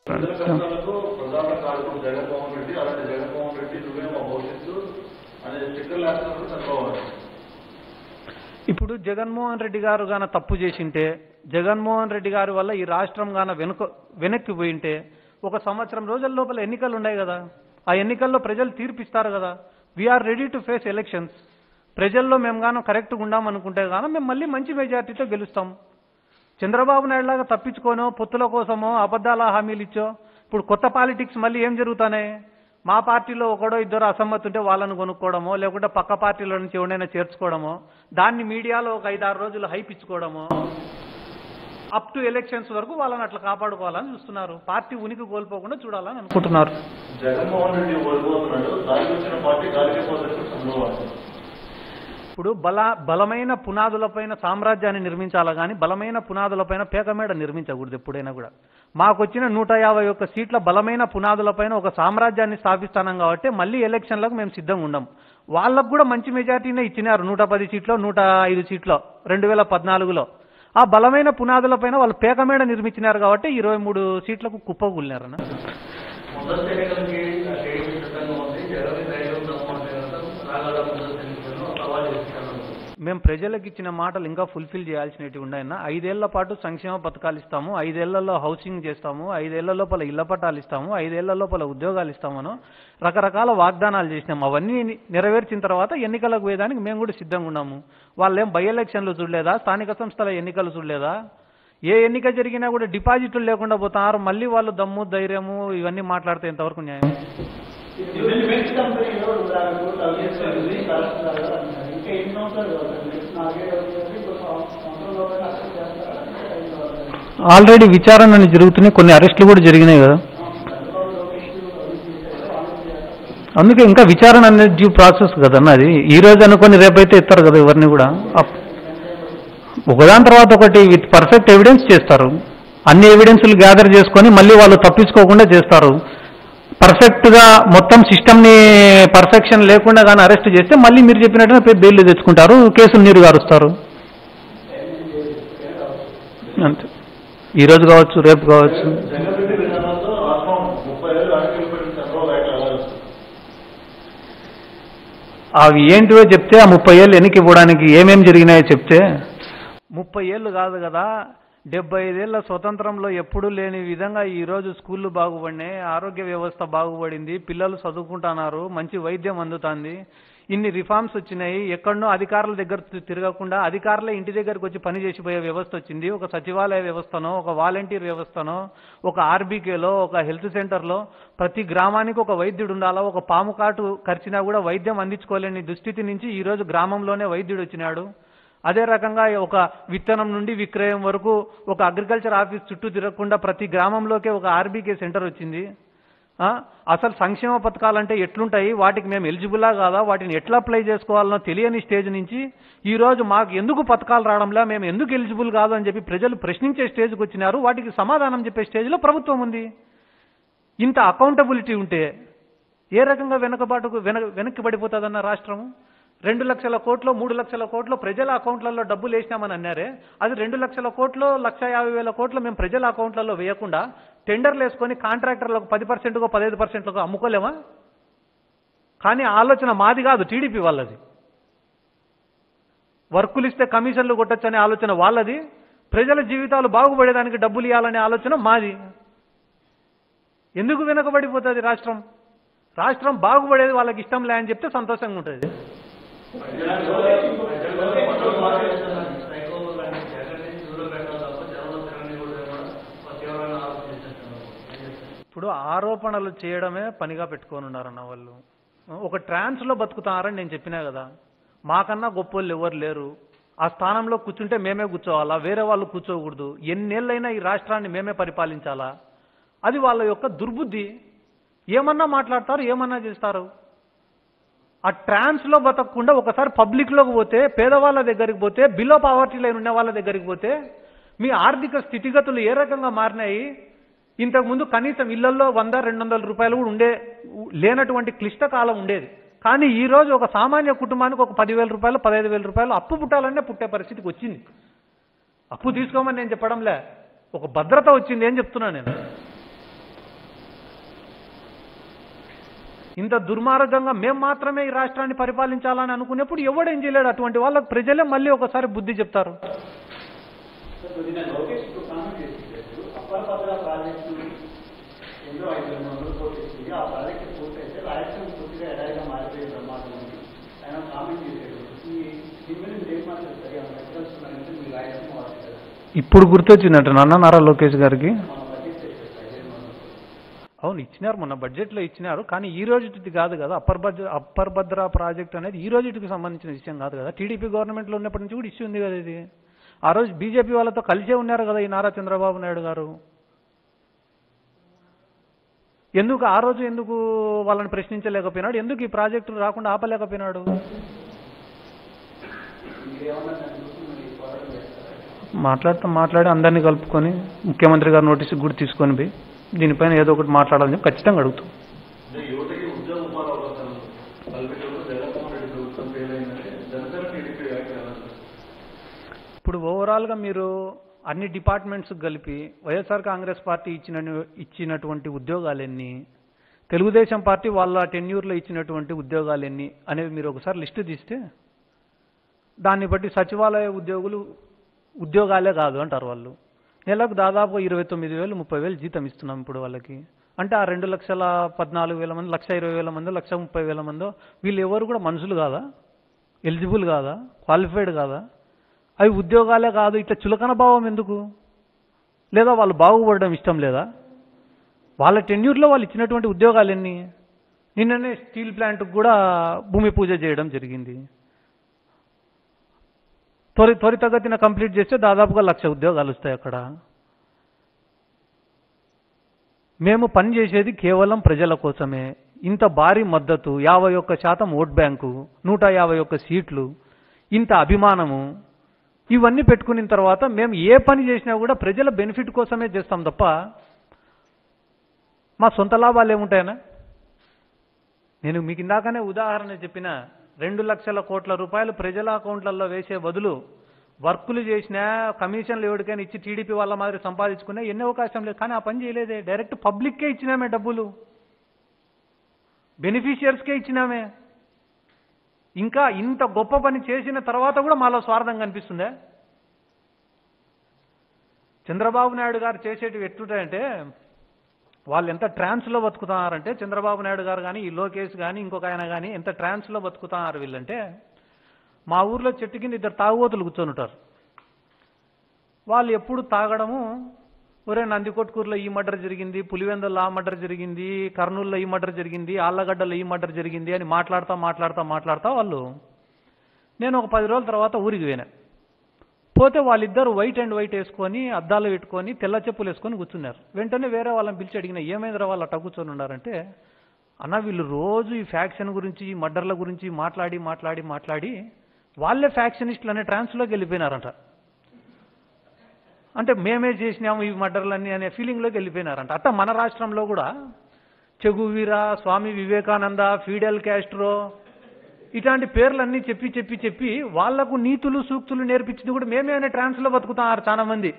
ప్రధాన కారకుడు జగన్మోహన్ రెడ్డి, అలాంటి జగన్మోహన్ రెడ్డి నువ్వే మా భవిష్యత్తు అనే స్టిక్కర్ లేకపోతే చంద్రబాబు. ఇప్పుడు జగన్మోహన్ రెడ్డి గారు గాన తప్పు చేసింటే, జగన్మోహన్ రెడ్డి గారి వల్ల ఈ రాష్ట్రం గాన వెనక్కి పోయింటే, ఒక సంవత్సరం రోజుల లోపల ఎన్నికలు ఉన్నాయి కదా, ఆ ఎన్నికల్లో ప్రజలు తీర్పిస్తారు కదా. We're ready to face elections. ప్రజల్లో మేము గాను కరెక్ట్గా ఉండామనుకుంటే గాను మేము మళ్ళీ మంచి మెజార్టీతో గెలుస్తాం. చంద్రబాబు నాయుడు లాగా తప్పించుకోనో, పొత్తుల కోసమో, అబద్ధాల హామీలు ఇచ్చో ఇప్పుడు కొత్త పాలిటిక్స్ మళ్ళీ ఏం జరుగుతాయి? మా పార్టీలో ఒకడో ఇద్దరు అసమ్మతి ఉంటే వాళ్ళను కొనుక్కోవడమో, లేకుంటే పక్క పార్టీలో నుంచి ఎవరైనా చేర్చుకోవడమో, దాన్ని మీడియాలో ఒక 5-6 రోజులు హైప్ ఇచ్చుకోవడమో, అప్ టు ఎలక్షన్స్ వరకు వాళ్ళని అట్లా కాపాడుకోవాలని చూస్తున్నారు. పార్టీ ఉనికి కోల్పోకుండా చూడాలని అనుకుంటున్నారు. జగన్మోహన్ రెడ్డి ఓడిపోతున్నాడు, దానికి వచ్చిన పార్టీ గాలికి పోతున్నట్టు చంద్రబాబు. ఇప్పుడు బలమైన పునాదులపైన సామ్రాజ్యాన్ని నిర్మించాలా కానీ బలమైన పునాదులపైన పేకమేడ నిర్మించకూడదు ఎప్పుడైనా కూడా. మాకు వచ్చిన 151 సీట్ల బలమైన పునాదులపైన ఒక సామ్రాజ్యాన్ని స్థాపిస్తాం కాబట్టి మళ్ళీ ఎలక్షన్లకు మేము సిద్ధంగా ఉన్నాం. వాళ్ళకు కూడా మంచి మెజార్టీనే ఇచ్చినారు, 110 సీట్లో 105 సీట్లో 2014లో. ఆ బలమైన పునాదులపైన వాళ్ళు పేకమేడ నిర్మించినారు కాబట్టి 23 సీట్లకు కుప్పకూలినారన్న. మేము ప్రజలకు ఇచ్చిన మాటలు ఇంకా ఫుల్ఫిల్ చేయాల్సినవి ఉన్నాయన్న. 5 ఏళ్ల పాటు సంక్షేమ పథకాలు ఇస్తాము, 5 ఏళ్లలో హౌసింగ్ చేస్తాము, 5 ఏళ్ల లోపల ఇళ్ల పట్టాలు ఇస్తాము, 5 ఏళ్ల లోపల ఉద్యోగాలు ఇస్తామనో రకరకాల వాగ్దానాలు చేసినాము. అవన్నీ నెరవేర్చిన తర్వాత ఎన్నికలకు పోయేదానికి మేము కూడా సిద్ధంగా ఉన్నాము. వాళ్ళేం బై ఎలక్షన్లు చూడలేదా, స్థానిక సంస్థల ఎన్నికలు చూడలేదా? ఏ ఎన్నిక జరిగినా కూడా డిపాజిట్లు లేకుండా పోతున్నారు. మళ్ళీ వాళ్ళు దమ్ము ధైర్యము ఇవన్నీ మాట్లాడితే ఎంతవరకు న్యాయం? ఆల్రెడీ విచారణలు జరుగుతున్నాయి, కొన్ని అరెస్టులు కూడా జరిగినాయి కదా. అందుకే ఇంకా విచారణ అనేది డ్యూ ప్రాసెస్ కదన్న. అది ఈ రోజు అనుకొని రేపైతే ఎత్తారు కదా ఎవరిని కూడా. ఒకదాని తర్వాత ఒకటి విత్ పర్ఫెక్ట్ ఎవిడెన్స్ చేస్తారు. అన్ని ఎవిడెన్స్లు గ్యాదర్ చేసుకొని మళ్ళీ వాళ్ళు తప్పించుకోకుండా చేస్తారు. పర్ఫెక్ట్గా మొత్తం సిస్టమ్ని పర్ఫెక్షన్ లేకుండా కానీ అరెస్ట్ చేస్తే మళ్ళీ మీరు చెప్పినట్టుగా బెయిల్ తెచ్చుకుంటారు, కేసులు నీరు గారుస్తారు. అంతే, ఈరోజు కావచ్చు రేపు కావచ్చు. అవి ఏంటివో చెప్తే ఆ 30 ఏళ్ళు వెనక్కి ఇవ్వడానికి ఏమేమి జరిగినాయో చెప్తే 30 ఏళ్ళు కాదు కదా, 75 ఏళ్ల స్వతంత్రంలో ఎప్పుడూ లేని విధంగా ఈరోజు స్కూళ్ళు బాగుపడినాయి, ఆరోగ్య వ్యవస్థ బాగుపడింది, పిల్లలు చదువుకుంటున్నారు, మంచి వైద్యం అందుతుంది, ఇన్ని రిఫార్మ్స్ వచ్చినాయి. ఎక్కడనో అధికారుల దగ్గర తిరగకుండా అధికారులే ఇంటి దగ్గరకు వచ్చి పని చేసిపోయే వ్యవస్థ వచ్చింది. ఒక సచివాలయ వ్యవస్థనో, ఒక వాలంటీర్ వ్యవస్థనో, ఒక ఆర్బీకేలో, ఒక హెల్త్ సెంటర్లో ప్రతి గ్రామానికి ఒక వైద్యుడు ఉండాలా. ఒక పాము కాటు కరిచినా కూడా వైద్యం అందించుకోలేని దుస్థితి నుంచి ఈరోజు గ్రామంలోనే వైద్యుడు వచ్చినాడు. అదే రకంగా ఒక విత్తనం నుండి విక్రయం వరకు ఒక అగ్రికల్చర్ ఆఫీస్ చుట్టూ తిరగకుండా ప్రతి గ్రామంలోకే ఒక ఆర్బీకే సెంటర్ వచ్చింది. అసలు సంక్షేమ పథకాలంటే ఎట్లుంటాయి, వాటికి మేము ఎలిజిబులా కాదా, వాటిని ఎట్లా అప్లై చేసుకోవాలనో తెలియని స్టేజ్ నుంచి ఈరోజు మాకు ఎందుకు పథకాలు రావడంలా, మేము ఎందుకు ఎలిజిబుల్ కాదు అని చెప్పి ప్రజలు ప్రశ్నించే స్టేజ్కి వచ్చినారు. వాటికి సమాధానం చెప్పే స్టేజ్లో ప్రభుత్వం ఉంది. ఇంత అకౌంటబిలిటీ ఉంటే ఏ రకంగా వెనక్కి పడిపోతుందన్న రాష్ట్రము? 2 లక్షల కోట్లు 3 లక్షల కోట్లు ప్రజల అకౌంట్లలో డబ్బులు వేసినామని అన్నారే, అది 2 లక్షల కోట్లు 1,50,000 కోట్లు మేము ప్రజల అకౌంట్లలో వేయకుండా టెండర్లు వేసుకొని కాంట్రాక్టర్లకు 10%కో 15%కో అమ్ముకోలేమా? కానీ ఆలోచన మాది కాదు, టీడీపీ వాళ్ళది. వర్కులు ఇస్తే కమిషన్లు కొట్టొచ్చనే ఆలోచన వాళ్ళది, ప్రజల జీవితాలు బాగుపడేదానికి డబ్బులు ఇవ్వాలనే ఆలోచన మాది. ఎందుకు వెనకబడిపోతుంది రాష్ట్రం? రాష్ట్రం బాగుపడేది వాళ్ళకి ఇష్టం లే అని చెప్తే సంతోషంగా ఉంటుంది. ఇప్పుడు ఆరోపణలు చేయడమే పనిగా పెట్టుకొని ఉన్నారన్న వాళ్ళు. ఒక ట్రాన్స్లో బతుకుతారని నేను చెప్పినా కదా, మాకన్నా గొప్పోళ్ళు ఎవరు లేరు, ఆ స్థానంలో కూర్చుంటే మేమే కూర్చోవాలా, వేరే వాళ్ళు కూర్చోకూడదు, ఎన్నేళ్ళైనా ఈ రాష్ట్రాన్ని మేమే పరిపాలించాలా, అది వాళ్ళ యొక్క దుర్బుద్ధి. ఏమన్నా మాట్లాడతారు, ఏమన్నా చేస్తారు. ఆ ట్రాన్స్లో బతకకుండా ఒకసారి పబ్లిక్లోకి పోతే, పేదవాళ్ళ దగ్గరికి పోతే, బిలో పావర్టీ లైన్ ఉన్న వాళ్ళ దగ్గరికి పోతే మీ ఆర్థిక స్థితిగతులు ఏ రకంగా మారినాయి. ఇంతకుముందు కనీసం ఇళ్లలో 100-200 రూపాయలు కూడా లేనటువంటి క్లిష్టకాలం ఉండేది. కానీ ఈరోజు ఒక సామాన్య కుటుంబానికి ఒక 10,000 రూపాయలు 15,000 రూపాయలు అప్పు పుట్టాలనే పుట్టే పరిస్థితికి వచ్చింది. అప్పు తీసుకోమని నేను చెప్పడంలే, ఒక భద్రత వచ్చింది అని చెప్తున్నా నేను. ఇంత దుర్మార్గంగా మేము మాత్రమే ఈ రాష్ట్రాన్ని పరిపాలించాలని అనుకునేప్పుడు ఎవడేం చేయలేడు. అటువంటి వాళ్ళకి ప్రజలే మళ్ళీ ఒకసారి బుద్ధి చెప్తారు. లోకేష్ కామెంట్ చేసేటప్పుడు అప్పర్ భద్ర ప్రాజెక్టు ఎన్నో 500 కోట్లు ఇస్తుంది. ఆ ప్రాజెక్టు పూర్తయితే రాయలసీమ పూర్తిగా ఎడారిగా మారిపోయే ప్రమాదం ఉంది ఆయన కామెంట్ చేశారు. దీని మీద మీరు ఏం మాట్లాడతారు? ఏమైనా ఎక్కడున్నారంటే మీరు రాయలసీమ వాడుతారు. ఇప్పుడు గుర్తొచ్చినట్టు నారా లోకేష్ గారికి. మన బడ్జెట్ చేస్తారు అవును, ఇచ్చినారు, మొన్న బడ్జెట్లో ఇచ్చినారు. కానీ ఈ రోజుది కాదు కదా. అప్పర్ భద్ర ప్రాజెక్ట్ అనేది ఈ రోజుకి సంబంధించిన విషయం కాదు కదా. టీడీపీ గవర్నమెంట్లో ఉన్నప్పటి నుంచి కూడా ఇష్యూ ఉంది కదా ఇది. ఆ రోజు బీజేపీ వాళ్ళతో కలిసే ఉన్నారు కదా ఈ నారా చంద్రబాబు నాయుడు గారు. ఆ రోజు ఎందుకు వాళ్ళని ప్రశ్నించలేకపోయినాడు? ఎందుకు ఈ ప్రాజెక్టు రాకుండా ఆపలేకపోయినాడు? మాట్లాడి అందరినీ కలుపుకొని ముఖ్యమంత్రి గారు నోటీసు కూడా తీసుకొని పోయి దీనిపైన ఏదో ఒకటి మాట్లాడాలని చెప్పి ఖచ్చితంగా అడుగుతాం. యువతకి ఉద్యోగ ఉపాధి అవకాశాలు కల్పించడంలో జగన్మోహన్ రెడ్డి ప్రభుత్వం ఫెయిల్ అయిందంటే జనసేన టీడీపీ ఇప్పుడు ఓవరాల్గా మీరు అన్ని డిపార్ట్మెంట్స్ కలిపి వైఎస్ఆర్ కాంగ్రెస్ పార్టీ ఇచ్చినటువంటి ఉద్యోగాలు ఎన్ని, తెలుగుదేశం పార్టీ వాళ్ళ టెన్యూర్లో ఇచ్చినటువంటి ఉద్యోగాలు ఎన్ని అనేవి మీరు ఒకసారి లిస్టు తీస్తే దాన్ని బట్టి సచివాలయ ఉద్యోగాలే కాదు అంటారు వాళ్ళు. నెలకు దాదాపు 29,000 30,000 జీతం ఇస్తున్నాం ఇప్పుడు వాళ్ళకి. అంటే ఆ 2,14,000 మంది, 1,20,000 మంది, 1,30,000 మందో వీళ్ళు ఎవరు కూడా మనుషులు కాదా? ఎలిజిబుల్ కాదా? క్వాలిఫైడ్ కాదా? అవి ఉద్యోగాలే కాదు. ఇట్లా చులకన భావం ఎందుకు? లేదా వాళ్ళు బాగుపడడం ఇష్టం లేదా? వాళ్ళ టెన్యూర్లో వాళ్ళు ఇచ్చినటువంటి ఉద్యోగాలు ఎన్ని? నిన్ననే స్టీల్ ప్లాంట్కి కూడా భూమి పూజ చేయడం జరిగింది. త్వరితగతిన కంప్లీట్ చేస్తే దాదాపుగా 1,00,000 ఉద్యోగాలు వస్తాయి అక్కడ. మేము పనిచేసేది కేవలం ప్రజల కోసమే. ఇంత భారీ మద్దతు, 51% ఓట్ బ్యాంకు, 151 సీట్లు, ఇంత అభిమానము, ఇవన్నీ పెట్టుకున్న తర్వాత మేము ఏ పని చేసినా కూడా ప్రజల బెనిఫిట్ కోసమే చేస్తాం తప్ప మా సొంత లాభాలు ఏముంటాయనా? నేను మీకు ఇందాకనే ఉదాహరణ చెప్పిన 2,00,000 కోట్ల రూపాయలు ప్రజల అకౌంట్లలో వేసే బదులు వర్కులు చేసినా కమిషన్లు ఎవరికైనా ఇచ్చి టీడీపీ వాళ్ళ మాదిరి సంపాదించుకున్నా ఎన్ని అవకాశం లేదు. కానీ ఆ పని చేయలేదే. డైరెక్ట్ పబ్లిక్కే ఇచ్చినామే డబ్బులు, బెనిఫిషియర్స్కే ఇచ్చినామే. ఇంకా ఇంత గొప్ప పని చేసిన తర్వాత కూడా మాలో స్వార్థం కనిపిస్తుందే? చంద్రబాబు నాయుడు గారు చేసేటివి ఎట్లుంటాయంటే, వాళ్ళు ఎంత ట్రాన్స్లో బతుకుతున్నారంటే, చంద్రబాబు నాయుడు గారు కానీ ఈ లోకేష్ కానీ ఇంకొక ఆయన కానీ ఎంత ట్రాన్స్లో బతుకుతున్నారు వీళ్ళంటే, మా ఊర్లో చెట్టు కింద 2 తాగుబోతులు కూర్చొని ఉంటారు. వాళ్ళు ఎప్పుడు తాగడము, ఒరే నందికొట్కూరులో ఈ మర్డర్ జరిగింది, పులివెందుల్లో ఆ మర్డర్ జరిగింది, కర్నూలులో ఈ మర్డర్ జరిగింది, ఆళ్లగడ్డలో ఈ మర్డర్ జరిగింది అని మాట్లాడుతా వాళ్ళు. నేను ఒక 10 రోజుల తర్వాత ఊరికి పోతే వాళ్ళిద్దరు వైట్ అండ్ వైట్ వేసుకొని అద్దాలు పెట్టుకొని తెల్ల చెప్పులు వేసుకొని కూర్చున్నారు. వెంటనే వేరే వాళ్ళని పిలిచి అడిగిన, ఏమైందిరా వాళ్ళు అట్ట కూర్చొని ఉన్నారంటే, అన్న వీళ్ళు రోజు ఈ ఫ్యాక్షన్ గురించి, ఈ మర్డర్ల గురించి మాట్లాడి వాళ్ళే ఫ్యాక్షనిస్టులు అనే ట్రాన్స్లోకి వెళ్ళిపోయినారంట. అంటే మేమే చేసినాము ఈ మర్డర్లన్నీ అనే ఫీలింగ్లోకి వెళ్ళిపోయినారంట. అట్ట మన రాష్ట్రంలో కూడా చెగువీరా, స్వామి వివేకానంద, ఫిడెల్ క్యాస్ట్రో ఇట్లాంటి పేర్లన్నీ చెప్పి వాళ్లకు నీతులు సూక్తులు నేర్పించింది కూడా మేమే అనే ట్రాన్స్లో బతుకుతున్నారు చాలా మంది.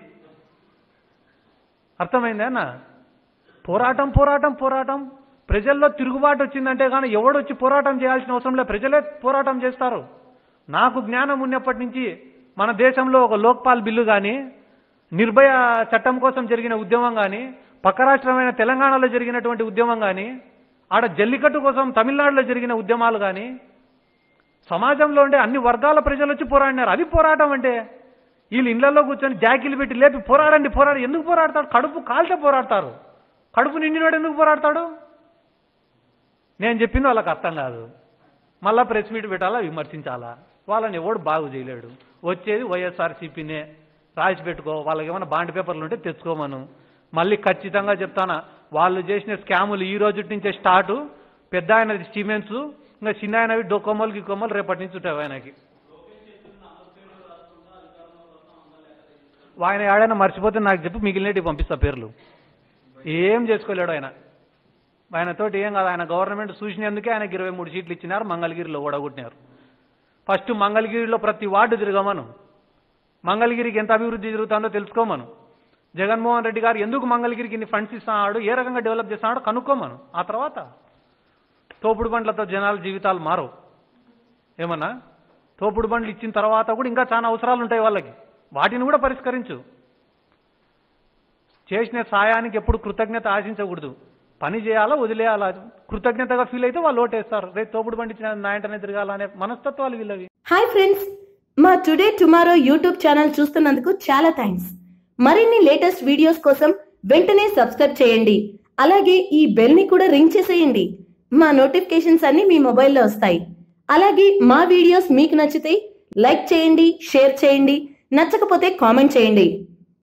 అర్థమైందా అన్న? పోరాటం ప్రజల్లో తిరుగుబాటు వచ్చిందంటే కానీ ఎవడొచ్చి పోరాటం చేయాల్సిన అవసరం లేదు, ప్రజలే పోరాటం చేస్తారు. నాకు జ్ఞానం ఉన్నప్పటి నుంచి మన దేశంలో ఒక లోక్పాల్ బిల్లు కానీ, నిర్భయ చట్టం కోసం జరిగిన ఉద్యమం కానీ, పక్క రాష్ట్రమైన తెలంగాణలో జరిగినటువంటి ఉద్యమం కానీ, ఆడ జల్లికట్టు కోసం తమిళనాడులో జరిగిన ఉద్యమాలు కానీ, సమాజంలో ఉండే అన్ని వర్గాల ప్రజలు వచ్చి పోరాడినారు. అది పోరాటం అంటే. వీళ్ళు ఇళ్లలో కూర్చొని జాకీలు పెట్టి లేపి పోరాడండి ఎందుకు పోరాడతాడు? కడుపు కాల్తే పోరాడతారు. కడుపు నిండినోడు ఎందుకు పోరాడతాడు? నేను చెప్పింది వాళ్ళకి అర్థం కాదు. మళ్ళా ప్రెస్ మీట్ పెట్టాలా, విమర్శించాలా? వాళ్ళని ఎవడు బాగు చేయలేడు. వచ్చేది వైఎస్ఆర్సీపీనే. రాసి పెట్టుకో, వాళ్ళకి ఏమైనా బాండ్ పేపర్లు ఉంటే తెచ్చుకోమను. మళ్ళీ ఖచ్చితంగా చెప్తానా, వాళ్ళు చేసిన స్కాములు ఈ రోజు నుంచే స్టార్టు. పెద్ద ఆయనది సిమెంట్స్, ఇంకా చిన్న ఆయనవి గికొమ్మలు రేపటి నుంచి ఉంటాయి ఆయనకి. ఆయన ఏడైనా మర్చిపోతే నాకు చెప్పి మిగిలినవి పంపిస్తా పేర్లు. ఏం చేసుకోలేడు ఆయనతోటి ఏం కాదు. ఆయన గవర్నమెంట్ చూసినందుకే ఆయనకి 23 సీట్లు ఇచ్చినారు, మంగళగిరిలో ఓడగొట్టినారు. ఫస్ట్ మంగళగిరిలో ప్రతి వార్డు తిరగమను, మంగళగిరికి ఎంత అభివృద్ధి జరుగుతుందో తెలుసుకోమను. జగన్మోహన్ రెడ్డి గారు ఎందుకు మంగళగిరికి ఇన్ని ఫండ్స్ ఇస్తున్నాడు, ఏ రకంగా డెవలప్ చేస్తున్నాడో కనుక్కోమను. ఆ తర్వాత తోపుడు బండ్లతో జనాల జీవితాలు మారవు. ఏమన్నా తోపుడు బండ్లు ఇచ్చిన తర్వాత కూడా ఇంకా చాలా అవసరాలు ఉంటాయి వాళ్ళకి, వాటిని కూడా పరిష్కరించు. చేసిన సాయానికి ఎప్పుడు కృతజ్ఞత ఆశించకూడదు. పని చేయాలా వదిలేయాలా, కృతజ్ఞతగా ఫీల్ అయితే వాళ్ళు ఓటేస్తారు. రేపు తోపుడు బండి ఇచ్చిన నా ఇంటనే తిరగాలనే మనస్తత్వాలు వీళ్ళవి. హాయ్ ఫ్రెండ్స్, మా టుడే టుమారో యూట్యూబ్ ఛానల్ చూస్తున్నందుకు చాలా థ్యాంక్స్. మరిన్ని లేటెస్ట్ వీడియోస్ కోసం వెంటనే సబ్స్క్రైబ్ చేయండి. అలాగే ఈ బెల్ ని కూడా రింగ్ చేసేయండి. మా నోటిఫికేషన్స్ అన్ని మీ మొబైల్లో వస్తాయి. అలాగే మా వీడియోస్ మీకు నచ్చితే లైక్ చేయండి, షేర్ చేయండి, నచ్చకపోతే కామెంట్ చేయండి.